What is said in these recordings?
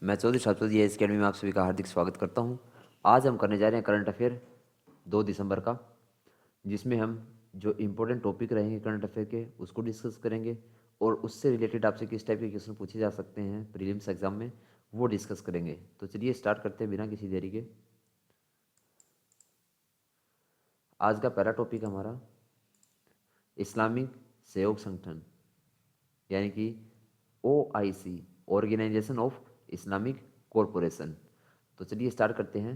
मैं चौधरी शताब्दी S academy में आप सभी का हार्दिक स्वागत करता हूं। आज हम करने जा रहे हैं करंट अफेयर 2 दिसंबर का, जिसमें हम जो इम्पोर्टेंट टॉपिक रहेंगे करंट अफेयर के उसको डिस्कस करेंगे और उससे रिलेटेड आपसे किस टाइप के क्वेश्चन पूछे जा सकते हैं प्रीलिम्स एग्जाम में वो डिस्कस करेंगे। तो चलिए स्टार्ट करते हैं बिना किसी देरी के। आज का पहला टॉपिक हमारा इस्लामिक सहयोग संगठन यानी कि OIC, organisation of Islamic corporation. तो चलिए स्टार्ट करते हैं।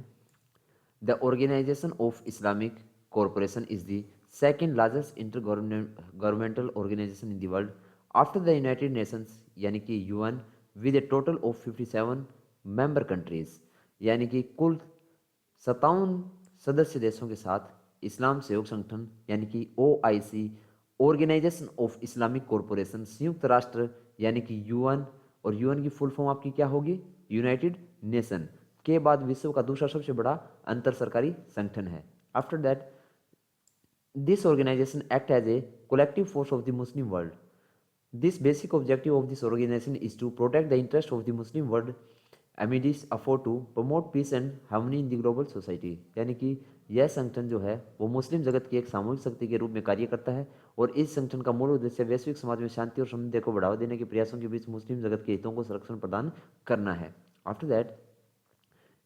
The Organization of Islamic Cooperation is the second largest intergovernmental organization in the world after the United Nations यानी कि UN with a total of 57 member countries, यानी कि कुल 57 सदस्य देशों के साथ इस्लाम सहयोग संगठन यानी कि OIC, organisation of Islamic corporation, संयुक्त राष्ट्र यानी कि UN, और UN की फुल फॉर्म आपकी क्या होगी? यूनाइटेड नेशन के बाद विश्व का दूसरा सबसे बड़ा अंतर सरकारी संगठन है। After that this organisation act as a collective force of the Muslim world. This basic objective of this organisation is to protect the interest of the Muslim world amidst effort to promote peace and harmony in the global society, यानी कि यह संगठन जो है वो मुस्लिम जगत की एक सामूहिक शक्ति के रूप में कार्य करता है और इस संगठन का मूल उद्देश्य वैश्विक समाज में शांति और समृद्धि को बढ़ावा देने के प्रयासों के बीच मुस्लिम जगत के हितों को संरक्षण प्रदान करना है। After that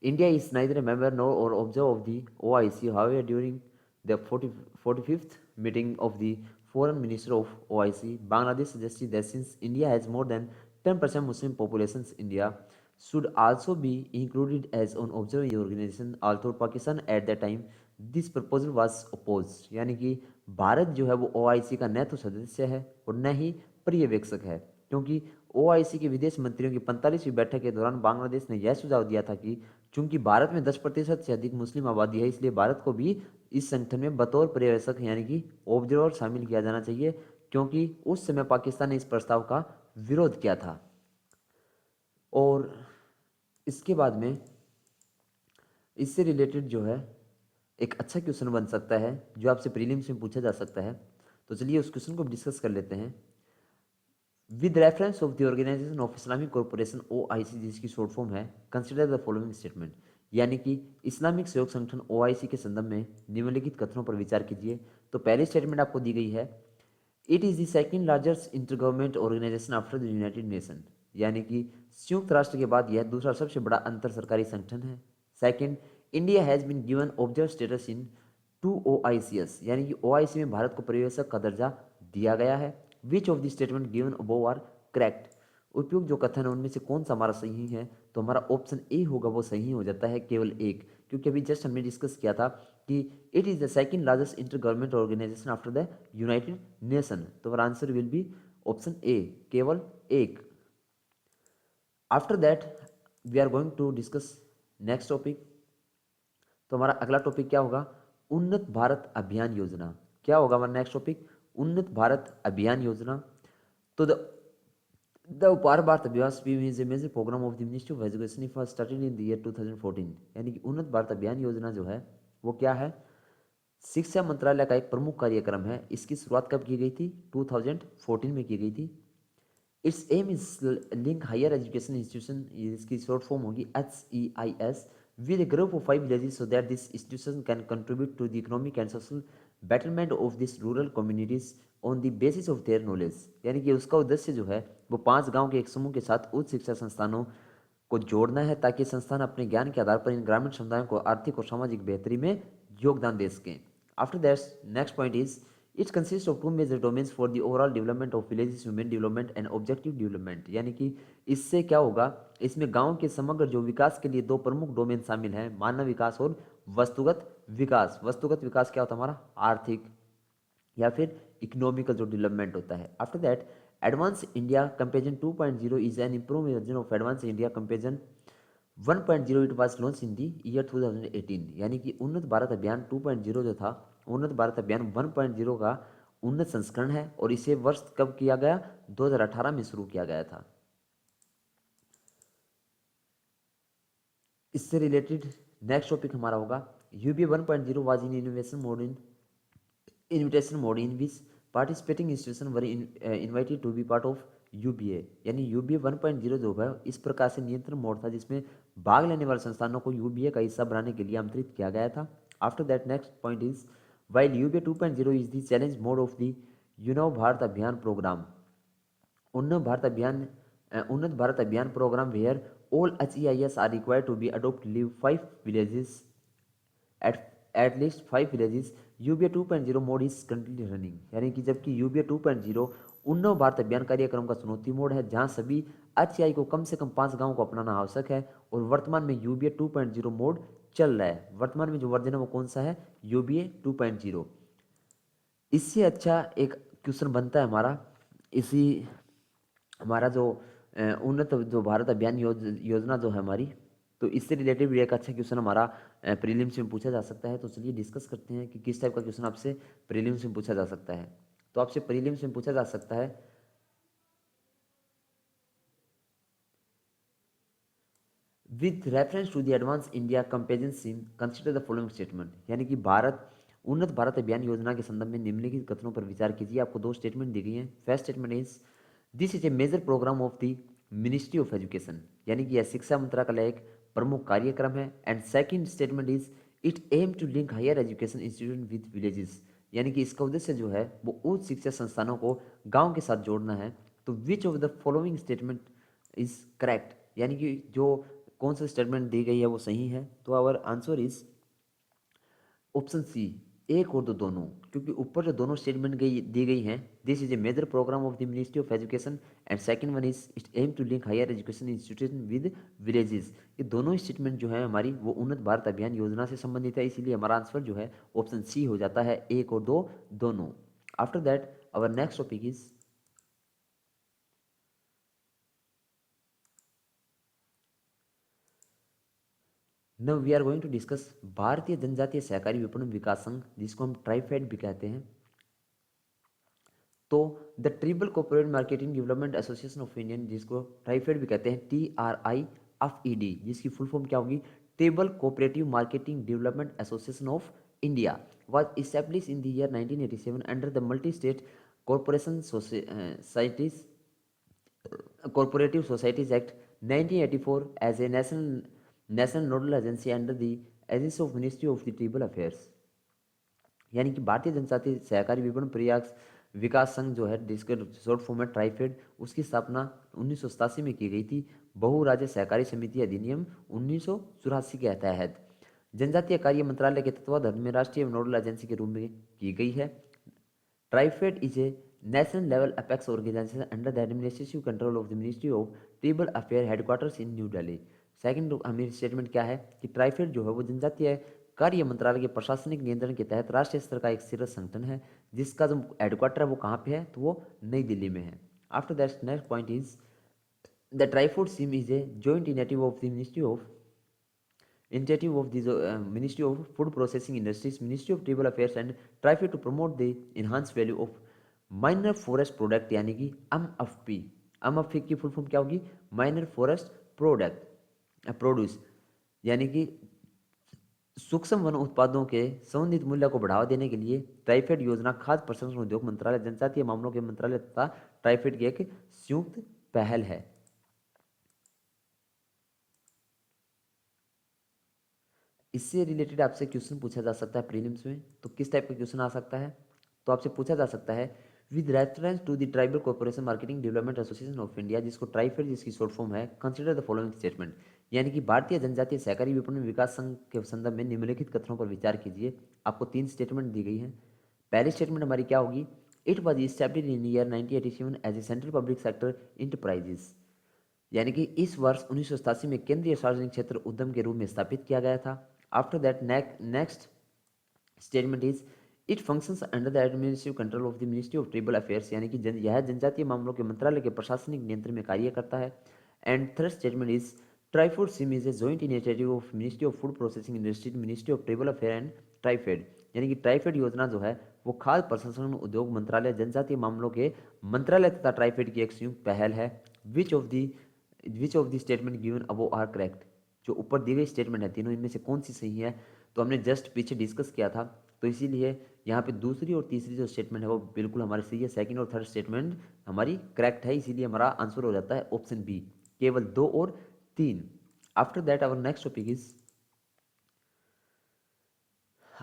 India is neither a member nor or observer of the OIC. However, during the 45th meeting of the Foreign Minister of OIC, Bangladesh suggested that since India has more than 10% Muslim populations, India should also be included as an observer in the organization. Although Pakistan at that time, this proposal was opposed. यानी कि भारत जो है वो OIC का न तो सदस्य है और न ही पर्यवेक्षक है, क्योंकि OIC के विदेश मंत्रियों की 45वीं बैठक के दौरान बांग्लादेश ने यह सुझाव दिया था कि चूंकि भारत में 10% से अधिक मुस्लिम आबादी है, इसलिए भारत को भी इस संगठन में बतौर पर्यवेक्षक यानी कि ऑब्जर्वर शामिल किया जाना चाहिए, क्योंकि उस समय पाकिस्तान ने इस प्रस्ताव का विरोध किया था। और इसके बाद में इससे रिलेटेड जो है एक अच्छा क्वेश्चन बन सकता है जो आपसे प्रीलिम्स में पूछा जा सकता है। तो चलिए उस क्वेश्चन को डिस्कस कर लेते हैं। With reference of the organisation of Islamic corporation OIC, जिसकी शॉर्ट फॉर्म है, कंसिडर द फॉलोइंग स्टेटमेंट, यानी कि इस्लामिक सहयोग संगठन OIC के संदर्भ में निम्नलिखित कथनों पर विचार कीजिए। तो पहली स्टेटमेंट आपको दी गई है, it is the second largest inter government organisation after the United Nation, यानी कि संयुक्त राष्ट्र के बाद यह दूसरा सबसे बड़ा अंतर सरकारी संगठन है। Second, India has been given observer status in 2 OICs, यानी कि OIC में भारत को पर्यवेक्षक का दर्जा दिया गया है। Which of the statement given above are correct, उपयुक्त जो कथन है उनमें से कौन सा हमारा सही है? तो हमारा ऑप्शन ए होगा, वो सही हो जाता है केवल एक, क्योंकि अभी जस्ट हमने डिस्कस किया था कि it is the second largest inter government organisation after the United Nation. तो हमारा answer will be option A, केवल एक। After that we are going to discuss next topic. तो हमारा अगला टॉपिक क्या होगा? उन्नत भारत अभियान योजना। क्या होगा हमारा नेक्स्ट टॉपिक? उन्नत भारत अभियान योजना। तो द उपहार Bharat Abhiyan scheme is a major programme of the ministry of education for started in the year 2014, यानी कि उन्नत भारत अभियान योजना जो है वो क्या है? शिक्षा मंत्रालय का एक प्रमुख कार्यक्रम है। इसकी शुरुआत कब की गई थी? 2014 में की गई थी। Its aim is link higher education institution, इसकी शॉर्ट फॉर्म होगी HEIS, with a group of 5 villages so that this institution can contribute to the economic and social betterment of these rural communities on the basis of their knowledge, यानी कि उसका उद्देश्य जो है वो 5 गांव के एक समूह के साथ उच्च शिक्षा संस्थानों को जोड़ना है, ताकि संस्थान अपने ज्ञान के आधार पर इन ग्रामीण समुदायों को आर्थिक और सामाजिक बेहतरी में योगदान दे सकें। After that next point is it consist of 2 major domains for the overall development of villages, human development and objective development, यानी कि इससे क्या होगा? इसमें गांव के समग्र जो विकास के लिए 2 प्रमुख डोमेन शामिल हैं, मानव विकास और वस्तुगत विकास। वस्तुगत विकास क्या होता है हमारा? आर्थिक या फिर इकोनॉमिकल जो डेवलपमेंट होता है। After that advance India comparison 2.0 is an improve version of advance India comparison 1.0, it was launch in the year 2018, यानी कि उन्नत भारत अभियान 2.0 जो था, उन्नत भारत अभियान 1.0 का उन्नत संस्करण है और इसे वर्ष कब किया गया? 2018 में शुरू किया गया था। इससे रिलेटेड नेक्स्ट टॉपिक हमारा होगा UBA 1.0 was in innovation mode in invitation mode in which participating institutions were invited to be part of यूबीए, यानी यूबीए 1.0 जो है इस प्रकार से नियंत्रण मोड था जिसमें भाग लेने वाले संस्थानों को यूबीए का हिस्सा बनाने के लिए आमंत्रित किया गया था। After that next point is while UBA 2.0 is the challenge mode of the यूनव Bharat Abhiyan programme, Unnat Bharat Abhiyan Unnat Bharat Abhiyan programme where all HEIS are required to be adopt live 5 villages at at least 5 villages, यूबीए 2.0 mode is currently running, यानी कि जबकि यूबीए 2.0 उन्नव भारत अभियान कार्यक्रम का चुनौती mode है जहां सभी एचईआई को कम से कम 5 गांवों को अपनाना आवश्यक है, और वर्तमान में यूबीए 2.0 मोड चल रहा है। वर्तमान में जो वर्जन है वो कौन सा है, यूबीए 2.0। इससे अच्छा एक क्वेश्चन बनता है हमारा, इसी हमारा जो उन्नत जो भारत अभियान योजना जो है हमारी, तो इससे रिलेटेड भी एक अच्छा क्वेश्चन हमारा प्रीलिम्स में पूछा जा सकता है। तो चलिए डिस्कस करते हैं कि किस टाइप का क्वेश्चन आपसे प्रीलिम्स में पूछा जा सकता है। तो आपसे प्रीलिम्स में पूछा जा सकता है with reference to the advance India comparison scheme consider the following statement, यानी कि उन्नत भारत अभियान योजना के संदर्भ में निम्नलिखित कथनों पर विचार कीजिए। आपको दो स्टेटमेंट दी गई हैं। First statement is this is a major programme of the ministry of education, यानी कि यह शिक्षा मंत्रालय का एक प्रमुख कार्यक्रम है। And second statement is it aim to link higher education institute with villages, यानी कि इसका उद्देश्य जो है वो उच्च शिक्षा संस्थानों को गांव के साथ जोड़ना है। तो विच of the following statement is correct, यानी कि जो कौन सा स्टेटमेंट दी गई है वो सही है। तो our answer is option C, एक और दो दोनों, क्योंकि ऊपर जो दोनों स्टेटमेंट दी गई हैं, this is a major programme of the ministry of education and second one is it aim to link higher education institution with villages, ये दोनों स्टेटमेंट जो है हमारी वो उन्नत भारत अभियान योजना से संबंधित है, इसीलिए हमारा आंसर जो है ऑप्शन सी हो जाता है, एक और दो दोनों। After that our next topic is now we are going to discuss भारतीय जनजातीय सहकारी विपणन विकास संघ, जिसको हम ट्राइफेड भी कहते हैं। तो the tribal cooperative marketing development association of Indian, जिसको ट्राइफेड भी कहते हैं, TRIFED, जिसकी फुल फॉर्म क्या होगी, tribal cooperative marketing development association of India, was established in the year 1987 under the multi-state corporation societies cooperative societies act 1984 as a national nodal agency under the aegis of ministry of the tribal affairs, यानी कि भारतीय जनजातीय सहकारी विपणन प्रयास विकास संघ जो है, जिसके शॉर्ट फॉर्म है ट्राइफेड, उसकी स्थापना 1987 में की गई थी बहुराज्य सहकारी समिति अधिनियम 1984 के तहत जनजातीय कार्य मंत्रालय के तत्वाधान में राष्ट्रीय नोडल एजेंसी के रूप में की गई है। TRIFED is a national level apex organisation under the administrative control of the ministry of tribal affair headquarters in new Delhi. Second हमारी स्टेटमेंट क्या है कि ट्राइफेड जो है वो जनजातीय कार्य मंत्रालय के प्रशासनिक नियंत्रण के तहत राष्ट्रीय स्तर का एक शीर्ष संगठन है, जिसका जो हेडक्वार्टर है वो कहाँ पे है, तो वो नई दिल्ली में है। After that next point is the TRIFOOD scheme is a joint initiative of the Ministry of Food Processing Industries, Ministry of Tribal Affairs and TRIFED to promote the enhanced value of minor forest product, यानी कि MFP। MFP की full form क्या होगी, minor forest produce, यानी कि सूक्ष्म one उत्पादों के संबंधित मूल्य को बढ़ावा देने के लिए ट्राइफेड योजना खाद्य प्रसंस्करण उद्योग मंत्रालय, जनजातीय मामलों के मंत्रालय तथा ट्राइफेड की एक संयुक्त पहल है। इससे रिलेटेड आपसे क्वेश्चन पूछा जा सकता है प्रीलिम्स में। तो किस टाइप का क्वेश्चन आ सकता है, तो आपसे पूछा जा सकता है with reference to the tribal corporation marketing development association of India, जिसको ट्राइफेड जिसकी शॉर्ट फॉर्म है, कंसिडर द फॉलोइंग स्टेटमेंट, यानी कि भारतीय जनजातीय सहकारी विपणन विकास संघ के संदर्भ में निम्नलिखित कथनों पर विचार कीजिए। आपको 3 स्टेटमेंट दी गई हैं। पहली स्टेटमेंट हमारी क्या होगी, it was establish in year 1987 as a central public sector enterprises, यानी कि इस वर्ष 1987 में केंद्रीय सार्वजनिक क्षेत्र उद्यम के रूप में स्थापित किया गया था। After that next statement is it functions under the administrative control of the ministry of tribal affairs, यानी कि यह जनजातीय मामलों के मंत्रालय के प्रशासनिक नियंत्रण में कार्य करता है। And third statement is TRIFOOD scheme is a joint initiative of ministry of food processing industry, ministry of tribal affair and TRIFED, यानी कि ट्राइफेड योजना जो है वो खाद्य प्रसंस्करण उद्योग मंत्रालय, जनजातीय मामलों के मंत्रालय तथा ट्राइफेड की एक संयुक्त पहल है। Which of the statement given above are correct, जो ऊपर दी गई स्टेटमेंट है तीनों इनमें से कौन सी सही है, तो हमने जस्ट पीछे डिस्कस किया था, तो इसीलिए यहाँ पे दूसरी और तीसरी जो स्टेटमेंट है वो बिल्कुल हमारी सही है, सेकंड और थर्ड स्टेटमेंट हमारी करेक्ट है, इसीलिए हमारा आंसर हो जाता है ऑप्शन बी, केवल 2 और 3। After that our next topic is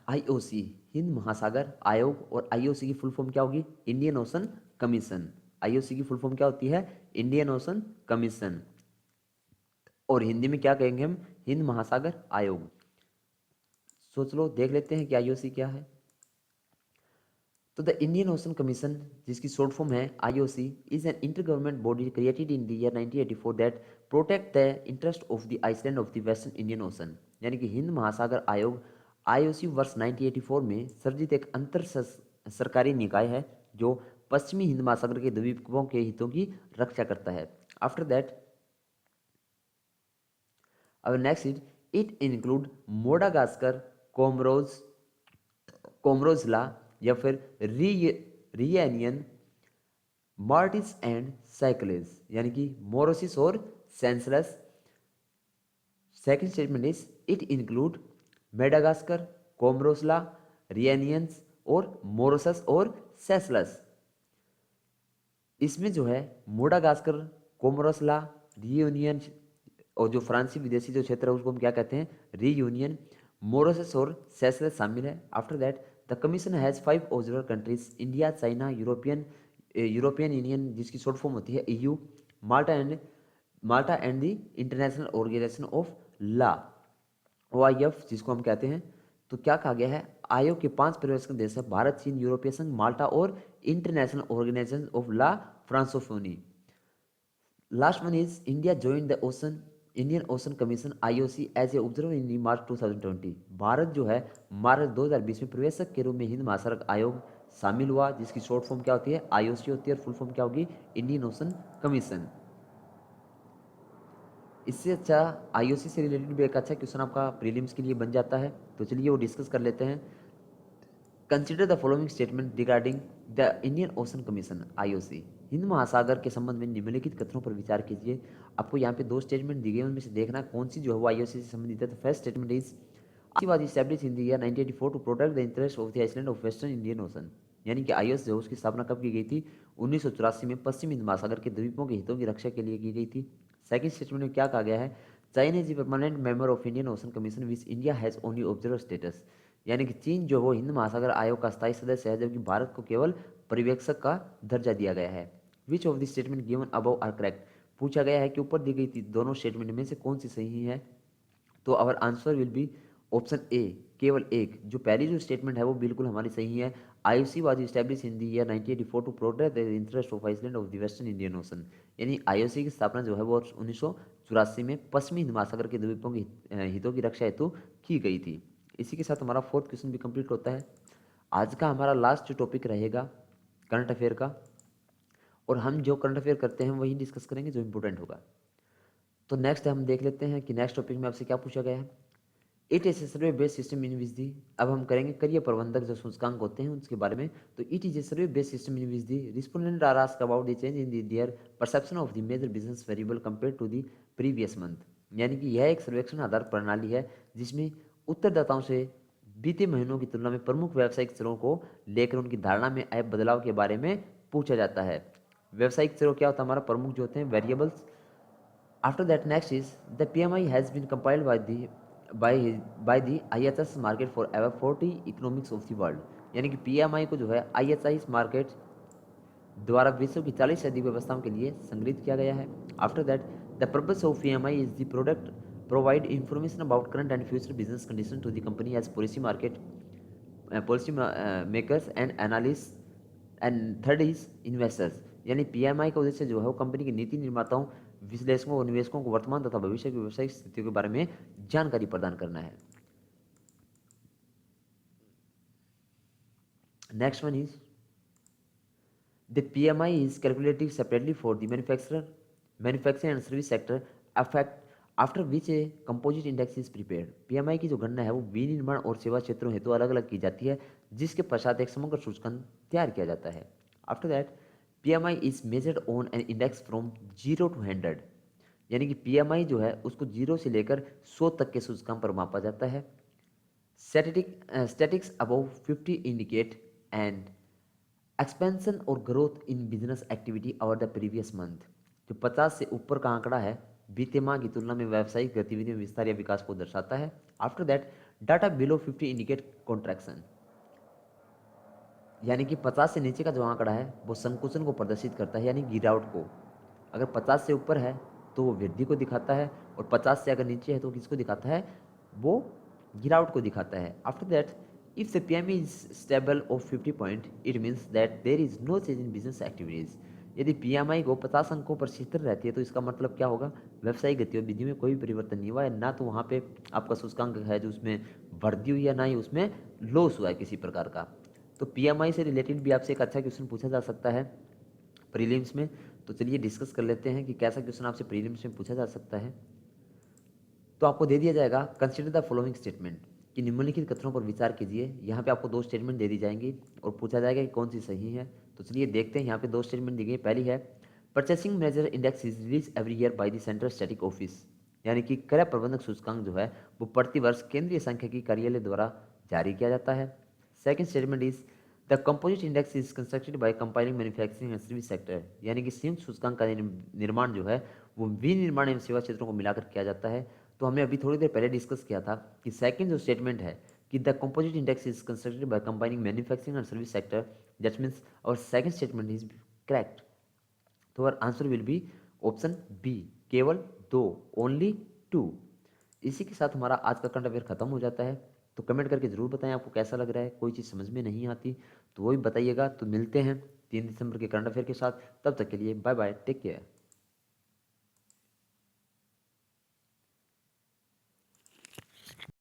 IOC, Hind महासागर आयोग। और आईओसी की फुल फॉर्म क्या होगी? Indian ocean commission. आईओसी की फुल फॉर्म क्या होती है? Indian ocean Commission. और हिंदी में क्या कहेंगे हम? हिंद महासागर आयोग। सोच लो, देख लेते हैं कि आईओसी क्या है। तो द इंडियन ओशन कमीशन, जिसकी शॉर्ट फॉर्म है IOC, is an inter government body created in the year 1984 that protect the interest of the island of the western Indian Ocean. यानी कि हिंद महासागर आयोग आईओसी वर्ष 1984 में सर्जित एक अंतर सरकारी निकाय है जो पश्चिमी हिंद महासागर के द्वीपों के हितों की रक्षा करता है। आफ्टर दैट अब नेक्स्ट इज इट इंक्लूड मोडागास्कर, कोमरोज, कोमरोजला या फिर रियनियन, मार्टिस एंड साइक्लेस, यानी कि मोरोसिस और Seychelles. Second statement is it include Madagascar, Comoros, Reunion और मोरोसस और सेसलस। इसमें जो है मोडागास्कर, कोमरोसला, रियूनियन और जो फ्रांसीसी विदेशी जो क्षेत्र है उसको हम क्या कहते हैं? रीयूनियन, मोरोसस और सेसलस शामिल है। After that the commission has 5 observer countries, India, China, European Union जिसकी शॉर्ट फॉर्म होती है EU, Malta and the international organisation of law, OIF जिसको हम कहते हैं। तो क्या कहा गया है? आयोग के 5 पर्यवेक्षक देश है भारत, चीन, यूरोपीय संघ, माल्टा और international organisation of law Francophonie. Last one is India joined the ocean Indian ocean commission IOC as a observer in March 2020। भारत जो है मार्च 2020 में प्रवेशक के रूप में हिंद महासागर आयोग शामिल हुआ, जिसकी शॉर्ट फॉर्म क्या होती है? आईओसी होती है, और फुल फॉर्म क्या होगी? Indian ocean commission. इससे अच्छा आईओसी से रिलेटेड भी एक अच्छा क्वेश्चन आपका प्रीलिम्स के लिए बन जाता है, तो चलिए वो डिस्कस कर लेते हैं। Consider the following statement regarding the Indian ocean commission IOC. Hind महासागर के संबंध में निम्नलिखित कथनों पर विचार कीजिए। आपको यहाँ पे 2 स्टेटमेंट दी गई, उनमें से देखना कौन सी जो है वो आईओसी से संबंधित है। तो first statement is IOC was established in the year 1984 to protect the interest of the island of western Indian Ocean. यानी कि आईओसी जो है उसकी स्थापना कब की गई थी? 1984 में पश्चिमी हिंद महासागर के द्वीपों के हितों की रक्षा के लिए की गई थी। सेकंड स्टेटमेंट में क्या कहा गया है? China is a permanent member of Indian ocean commission which India has only observer status. यानी कि चीन जो वो हिंद महासागर आयोग का स्थायी सदस्य है, जबकि भारत को केवल पर्यवेक्षक का दर्जा दिया गया है। Which of the statement given above are correct. पूछा गया है कि ऊपर दी गई थी दोनों स्टेटमेंट में से कौन सी सही है। तो our answer will be option A, केवल एक। जो पहली जो स्टेटमेंट है वो बिल्कुल हमारी सही है। IOC was establish in the year 1984 to protect the interest of island of the western Indian Ocean. यानी आईओसी की स्थापना जो है वो 1984 में पश्चिमी हिंद महासागर के द्वीपों के हितों की रक्षा हेतु की गई थी। इसी के साथ हमारा 4th क्वेश्चन भी कंप्लीट होता है। आज का हमारा लास्ट जो टॉपिक रहेगा करंट अफेयर का, और हम जो करंट अफेयर करते हैं वही डिस्कस करेंगे जो इंपॉर्टेंट होगा। तो नेक्स्ट हम देख लेते हैं कि नेक्स्ट टॉपिक में आपसे क्या पूछा गया है। It is a survey based system in which the, अब हम करेंगे करियर प्रबंधक जो सूचकांक होते हैं उसके बारे में। तो it is a survey based system in which the respondent are asked about the change in their perception of the major business variable compare to the previous month. यानी कि यह एक सर्वेक्षण आधार प्रणाली है जिसमें उत्तरदाताओं से बीते महीनों की तुलना में प्रमुख व्यावसायिक चरों को लेकर उनकी धारणा में आए बदलाव के बारे में पूछा जाता है। व्यावसायिक चरों क्या होता है? हमारा प्रमुख जो होते हैं variables. After that, next is the PMI has been compiled by the IHS market for over 40 economics of the world। यानी कि PMI को जो है IHS मार्केट द्वारा विश्व की 40 से अधिक व्यवस्थाओं के लिए संग्रहित किया गया है। After that the purpose of PMI is the product provide information about current and future business condition to the company as policy makers and analyst. And third is investors. यानी PMI का उद्देश्य जो है वो कंपनी के नीति निर्माताओं, विश्लेषकों और निवेशकों को वर्तमान तथा भविष्य की व्यवसायिक स्थितियों के बारे में जानकारी प्रदान करना है। Next one is the PMI is calculated separately for the manufacturing and service sector affect after which a composite index is prepared। PMI की जो गणना है वो विनिर्माण और सेवा क्षेत्रों हेतु अलग अलग की जाती है, जिसके पश्चात एक समग्र सूचकांक तैयार किया जाता है। After that PMI is measured on an index from 0 to 100। यानी कि PMI जो है उसको 0 से लेकर 100 तक के सूचकांक पर मापा जाता है। Statistics above 50 indicate an expansion और growth in business activity over the previous month। जो 50 से ऊपर का आंकड़ा है बीते माह की तुलना में व्यावसायिक गतिविधियों में विस्तार या विकास को दर्शाता है। After that data below 50 indicate contraction, यानी कि 50 से नीचे का जो आंकड़ा है वो संकुचन को प्रदर्शित करता है, यानी गिरावट को। अगर 50 से ऊपर है तो वो वृद्धि को दिखाता है, और 50 से अगर नीचे है तो किसको दिखाता है, वो गिरावट को दिखाता है। After that if the PMI is stable of 50 point it means that there is no change in business activities. यदि पीएमआई को 50 अंकों पर स्थिर रहती है तो इसका मतलब क्या होगा, व्यवसायिक गतिविधियों में कोई भी परिवर्तन नहीं हुआ है, ना तो वहाँ पे आपका सूचकांक है जो उसमें वृद्धि हुई है, ना ही उसमें लॉस हुआ है किसी प्रकार का। तो पीएमआई से रिलेटेड भी आपसे एक अच्छा क्वेश्चन पूछा जा सकता है प्रीलिम्स में। तो चलिए डिस्कस कर लेते हैं कि कैसा क्वेश्चन आपसे प्रीलिम्स में पूछा जा सकता है। तो आपको दे दिया जाएगा कंसिडर द फॉलोइंग स्टेटमेंट, कि निम्नलिखित कथनों पर विचार कीजिए। यहाँ पे आपको दो स्टेटमेंट दे दी जाएंगी और पूछा जाएगा कि कौन सी सही है। तो चलिए देखते हैं, यहाँ पे दो स्टेटमेंट दी गई। पहली है purchasing manager index is release every year by the central static office, यानी कि क्रय प्रबंधक सूचकांक जो है वो प्रतिवर्ष केंद्रीय सांख्यिकी कार्यालय द्वारा जारी किया जाता है। Second statement is the composite index is constructed bye compiling manufacturing and service sector, यानी कि संयुक्त सूचकांक का निर्माण जो है वो विनिर्माण एवं सेवा क्षेत्रों को मिलाकर किया जाता है। तो हमने अभी थोड़ी देर पहले डिस्कस किया था कि सेकंड जो स्टेटमेंट है कि the composite index is constructed by combining manufacturing and service sector, that means our second statement is correct. तो our answer will be option B, केवल दो, ओनली टू। इसी के साथ हमारा आज का करंट अफेयर खत्म हो जाता है। तो कमेंट करके जरूर बताएं आपको कैसा लग रहा है, कोई चीज़ समझ में नहीं आती तो वो भी बताइएगा। तो मिलते हैं 3 दिसंबर के करंट अफेयर के साथ, तब तक के लिए बाय बाय, टेक केयर।